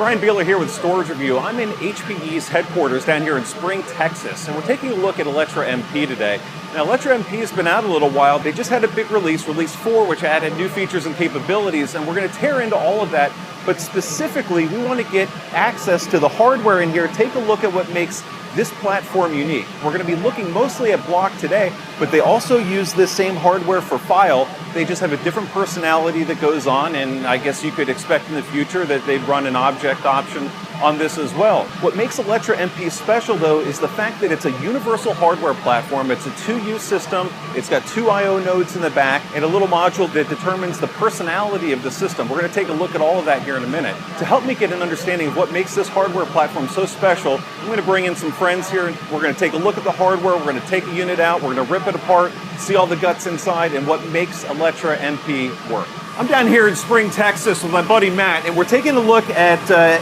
Brian Beeler here with Storage Review. I'm in HPE's headquarters down here in Spring, Texas, and we're taking a look at Alletra MP today. Now, Alletra MP has been out a little while. They just had a big release 4, which added new features and capabilities, and we're going to tear into all of that. But specifically, we want to get access to the hardware in here, take a look at what makes this platform unique. We're going to be looking mostly at block today, but they also use this same hardware for file. They just have a different personality that goes on, and I guess you could expect in the future that they'd run an object option on this as well. What makes Alletra MP special, though, is the fact that it's a universal hardware platform. It's a 2U system. It's got 2 I/O nodes in the back and a little module that determines the personality of the system. We're going to take a look at all of that here in a minute. To help me get an understanding of what makes this hardware platform so special, I'm going to bring in some friends here. We're going to take a look at the hardware. We're going to take a unit out. We're going to rip it apart, see all the guts inside, and what makes Alletra MP work. I'm down here in Spring, Texas with my buddy Matt, and we're taking a look at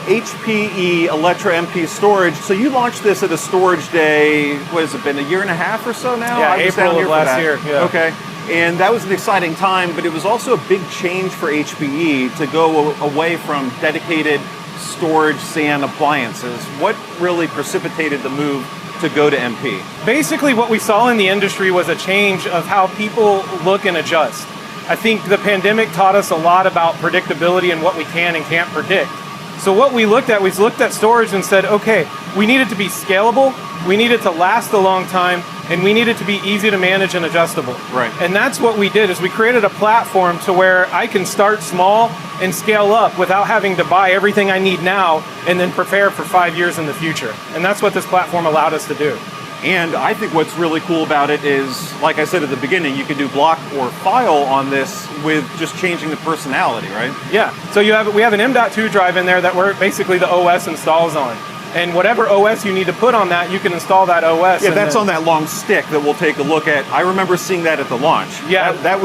HPE Alletra MP storage. So you launched this at a storage day, what has it been, a year and a half or so now? Yeah, April of last year. Yeah. Okay. And that was an exciting time, but it was also a big change for HPE to go away from dedicated storage SAN appliances. What really precipitated the move to go to MP? Basically, what we saw in the industry was a change of how people look and adjust. I think the pandemic taught us a lot about predictability and what we can and can't predict. So what we looked at storage and said, okay, we need it to be scalable, we need it to last a long time, and we need it to be easy to manage and adjustable. Right. And that's what we did, is we created a platform to where I can start small and scale up without having to buy everything I need now and then prepare for 5 years in the future. And that's what this platform allowed us to do. And I think what's really cool about it is, like I said at the beginning, you can do block or file on this with just changing the personality, right? Yeah, so we have an M.2 drive in there that basically the OS installs on. And whatever OS you need to put on that, you can install that OS. Yeah, that's on that long stick that we'll take a look at. I remember seeing that at the launch. Yeah. That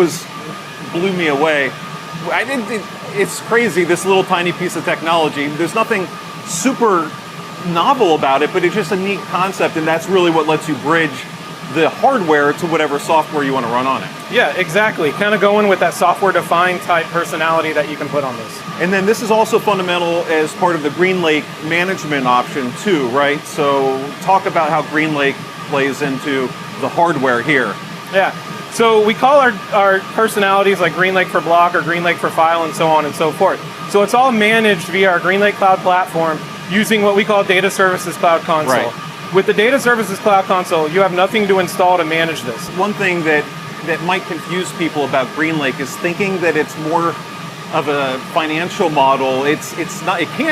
blew me away. It's crazy, this little tiny piece of technology. There's nothing super novel about it, but it's just a neat concept, and that's really what lets you bridge the hardware to whatever software you want to run on it. Yeah, exactly. Kind of going with that software-defined type personality that you can put on this. And then this is also fundamental as part of the GreenLake management option too, right? So talk about how GreenLake plays into the hardware here. Yeah. So we call our personalities like GreenLake for block or GreenLake for file and so on and so forth. So it's all managed via our GreenLake Cloud platform using what we call Data Services Cloud Console. Right. With the Data Services Cloud Console, you have nothing to install to manage this. One thing that might confuse people about GreenLake is thinking that it's more of a financial model. It's not. It can